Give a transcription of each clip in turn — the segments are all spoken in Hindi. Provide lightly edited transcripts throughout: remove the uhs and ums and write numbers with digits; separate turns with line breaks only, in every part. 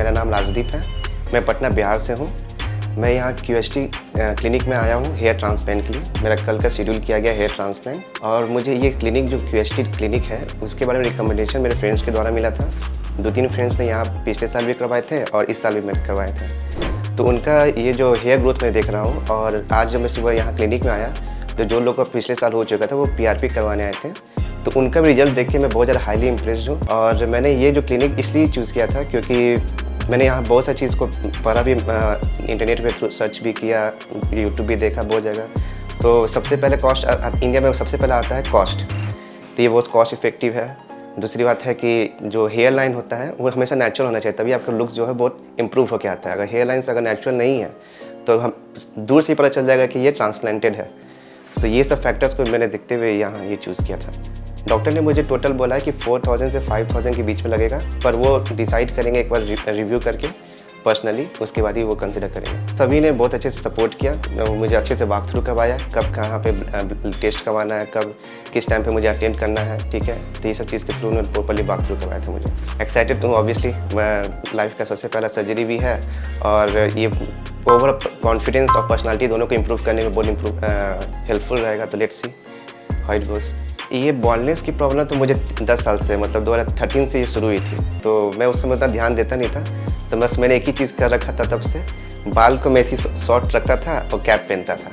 मेरा नाम राजदीप है। मैं पटना बिहार से हूँ। मैं यहाँ QST क्लिनिक में आया हूँ हेयर ट्रांसप्लांट के लिए। मेरा कल का शेड्यूल किया गया हेयर ट्रांसप्लांट, और मुझे ये क्लिनिक जो QST क्लिनिक है उसके बारे में रिकमेंडेशन मेरे फ्रेंड्स के द्वारा मिला था। 2-3 फ्रेंड्स ने यहाँ पिछले साल भी करवाए थे और इस साल भी मैं करवाए थे। तो उनका ये जो हेयर ग्रोथ मैं देख रहा हूँ, और आज जब मैं सुबह यहाँ क्लिनिक में आया तो जो लोग का पिछले साल हो चुका था वो PRP करवाने आए थे, तो उनका भी रिजल्ट देख के मैं बहुत ज़्यादा हाईली इम्प्रेस्ड हूँ। और मैंने ये जो क्लिनिक इसलिए चूज़ किया था क्योंकि मैंने यहाँ बहुत सारी चीज़ को पढ़ा भी, इंटरनेट पे सर्च भी किया, यूट्यूब भी देखा बहुत जगह। तो सबसे पहले कॉस्ट इंडिया में सबसे पहले आता है कॉस्ट, तो ये बहुत कॉस्ट इफेक्टिव है। दूसरी बात है कि जो हेयर लाइन होता है वो हमेशा नेचुरल होना चाहिए, तभी आपका लुक्स जो है बहुत इम्प्रूव होकर आता है। अगर हेयर लाइन्स अगर नेचुरल नहीं है तो हम दूर से पता चल जाएगा कि ये ट्रांसप्लांटेड है। तो ये सब फैक्टर्स को मैंने देखते हुए यहाँ ये चूज़ किया था। डॉक्टर ने मुझे टोटल बोला है कि 4000 से 5000 के बीच में लगेगा, पर वो डिसाइड करेंगे एक बार रिव्यू करके पर्सनली, उसके बाद ही वो कंसिडर करेंगे। सभी ने बहुत अच्छे से सपोर्ट किया, मुझे अच्छे से वॉक थ्रू करवाया, कब कहाँ पे टेस्ट करवाना है, कब किस टाइम पे मुझे अटेंड करना है, ठीक है। तो ये सब चीज़ के थ्रू उन्होंने प्रॉपर्ली वॉक थ्रू करवाया था मुझे। एक्साइटेड हूँ, ऑब्वियसली मैं लाइफ का सबसे पहला सर्जरी भी है, और ये ओवर कॉन्फिडेंस और पर्सनालिटी दोनों को इम्प्रूव करने में बहुत हेल्पफुल रहेगा। तो let's see how it goes. ये बॉल्डनेस की प्रॉब्लम तो मुझे 10 साल से, मतलब 2013 से ये शुरू हुई थी। तो मैं उस समय उतना ध्यान देता नहीं था, तो बस मैंने एक ही चीज़ कर रखा था तब से, बाल को मैं ऐसी शॉर्ट रखता था और कैप पहनता था।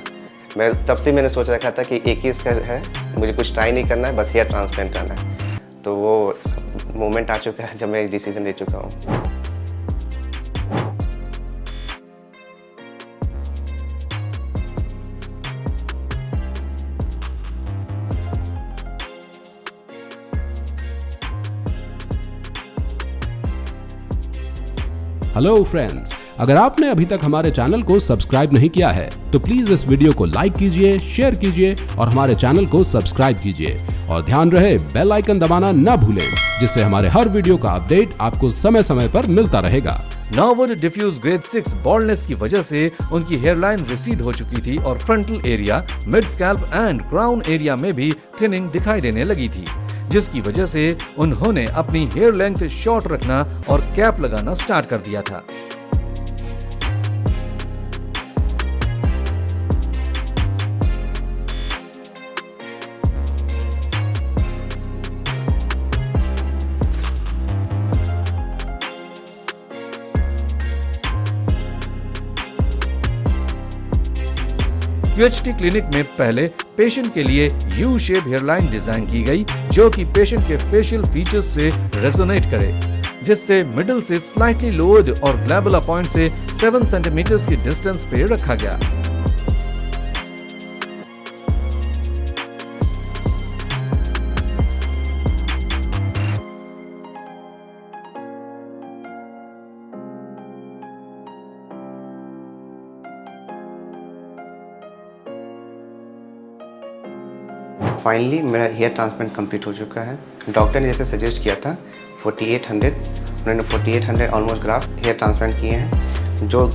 मैं तब से मैंने सोच रखा था कि एक ही इसका है, मुझे कुछ ट्राई नहीं करना है, बस हेयर ट्रांसप्लांट करना है। तो वो मोमेंट आ चुका है जब मैं डिसीजन ले चुका हूँ।
हेलो फ्रेंड्स, अगर आपने अभी तक हमारे चैनल को सब्सक्राइब नहीं किया है तो प्लीज इस वीडियो को लाइक कीजिए, शेयर कीजिए और हमारे चैनल को सब्सक्राइब कीजिए। और ध्यान रहे बेल आइकन दबाना ना भूलें, जिससे हमारे हर वीडियो का अपडेट आपको समय समय पर मिलता रहेगा।
नॉर्वुड डिफ्यूज ग्रेड 6 बॉल्डनेस की वजह से उनकी हेयरलाइन रिसीड हो चुकी थी और frontal area, mid scalp and crown area में भी थिनिंग दिखाई देने लगी थी, जिसकी वजह से उन्होंने अपनी हेयर लेंथ शॉर्ट रखना और कैप लगाना स्टार्ट कर दिया था। QHT क्लिनिक में पहले पेशेंट के लिए यू शेप हेयरलाइन डिजाइन की गई, जो कि पेशेंट के फेशियल फीचर्स से रेजोनेट करे, जिससे मिडिल से स्लाइटली लोअर्ड और ग्लैबुला पॉइंट से 7 सेंटीमीटर्स की डिस्टेंस पे रखा गया।
फाइनली मेरा हेयर ट्रांसप्लांट कंप्लीट हो चुका है। डॉक्टर ने जैसे सजेस्ट किया था 4800, उन्होंने 4800 ऑलमोस्ट ग्राफ्ट हेयर ट्रांसप्लांट किए हैं। जो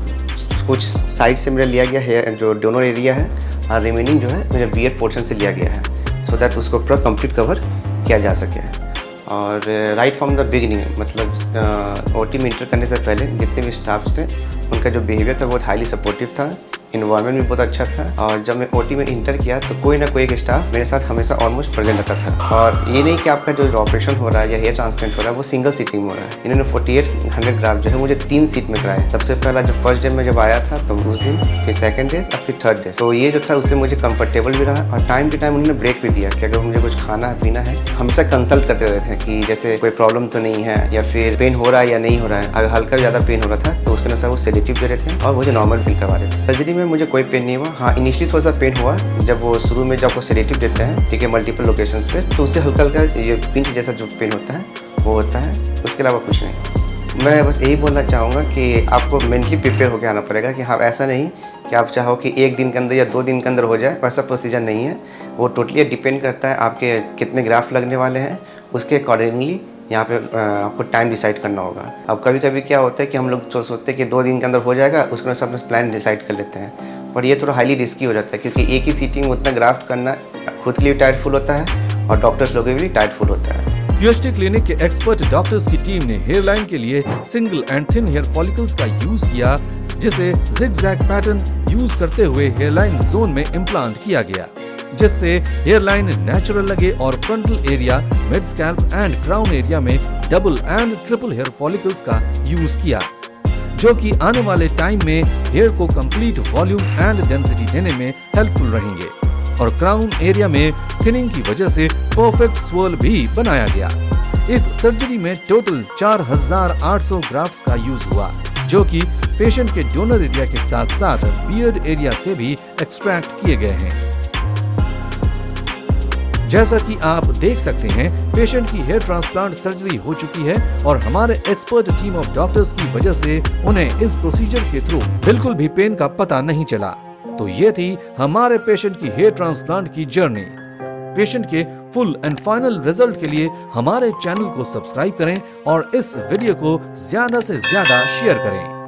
कुछ साइड से मेरा लिया गया हेयर जो डोनर एरिया है, और रिमेनिंग जो है मेरे बियर्ड पोर्शन से लिया गया है, सो दैट उसको पूरा कंप्लीट कवर किया जा सके। और राइट फ्रॉम द बिगिनिंग, मतलब OT में इंटर करने से पहले जितने भी स्टाफ थे उनका जो बिहेवियर था बहुत हाईली सपोर्टिव था, इन्वायरमेंट भी बहुत अच्छा था। और जब मैं OT में इंटर किया तो कोई ना कोई एक स्टाफ मेरे साथ हमेशा ऑलमोस्ट प्रेजेंट रहता था। और ये नहीं कि आपका जो ऑपरेशन हो रहा है या हेयर ट्रांसप्लांट हो रहा है वो सिंगल सीटिंग में हो रहा है। इन्होंने 4800 ग्राफ जो है मुझे 3 सीट में कराया। सबसे पहला जब फर्स्ट डे में जब आया था तो उस दिन, फिर सेकंड डे और फिर थर्ड डे। तो ये जो था उससे मुझे कंफर्टेबल भी रहा, और टाइम टू टाइम उन्होंने ब्रेक भी दिया कि अगर मुझे कुछ खाना है पीना है, हमेशा कंसल्ट करते रहते हैं कि जैसे कोई प्रॉब्लम तो नहीं है, या फिर पेन हो रहा है या नहीं हो रहा है। अगर हल्का ज़्यादा पेन हो रहा था तो उसके अनुसार वो सेडेटिव दे रहे थे और मुझे नॉर्मल फील करवा रहे थे। सर्जरी में मुझे कोई पेन नहीं हुआ। हाँ, इनिशियली थोड़ा सा पेन हुआ जब वो शुरू में जब वो सेडेटिव देते हैं, ठीक है, मल्टीपल लोकेशंस पे, तो उससे हल्का हल्का ये पिंच जैसा जो पेन होता है वो होता है, उसके अलावा कुछ नहीं। मैं बस यही बोलना चाहूँगा कि आपको मेंटली प्रिपेयर होकर आना पड़ेगा कि हाँ, ऐसा नहीं कि आप चाहो कि 1 दिन के अंदर या 2 दिन के अंदर हो जाए, वैसा प्रोसीजर नहीं है। वो टोटली डिपेंड करता है आपके कितने ग्राफ लगने वाले हैं, उसके अकॉर्डिंगली यहाँ पे आपको टाइम डिसाइड करना होगा। अब कभी कभी क्या होता है कि हम लोग सोचते हैं कि 2 दिन के अंदर हो जाएगा, उसके अनुसार अपना प्लान डिसाइड कर लेते हैं, पर ये थोड़ा हाईली रिस्की हो जाता है क्योंकि एक ही सीटिंग में उतना ग्राफ्ट करना खुद के लिए टाइटफुल होता है और डॉक्टर्स लोगों के लिए टाइटफुल होता है।
क्यूएसटी क्लिनिक के एक्सपर्ट डॉक्टर्स की टीम ने हेयरलाइन के लिए single and thin hair follicles का यूज किया, जिसे जिगजैग पैटर्न यूज करते हुए हेयरलाइन जोन में इम्प्लांट किया गया, जिससे हेयरलाइन नेचुरल लगे और frontal area, mid scalp and crown area में double and triple hair follicles का यूज किया, जो कि आने वाले टाइम में हेयर को कंप्लीट वॉल्यूम एंड डेंसिटी देने में हेल्पफुल रहेंगे। और क्राउन एरिया में थिनिंग की वजह से परफेक्ट स्वर्ल भी बनाया गया। इस सर्जरी में टोटल 4800 ग्राफ्ट्स का यूज हुआ, जो कि पेशेंट के डोनर एरिया के साथ साथ बियर्ड एरिया से भी एक्सट्रैक्ट किए गए हैं। जैसा कि आप देख सकते हैं, पेशेंट की हेयर ट्रांसप्लांट सर्जरी हो चुकी है और हमारे एक्सपर्ट टीम ऑफ डॉक्टर्स की वजह से उन्हें इस प्रोसीजर के थ्रू बिल्कुल भी पेन का पता नहीं चला। तो ये थी हमारे पेशेंट की हेयर ट्रांसप्लांट की जर्नी। पेशेंट के फुल एंड फाइनल रिजल्ट के लिए हमारे चैनल को सब्सक्राइब करें और इस वीडियो को ज्यादा से ज्यादा शेयर करें।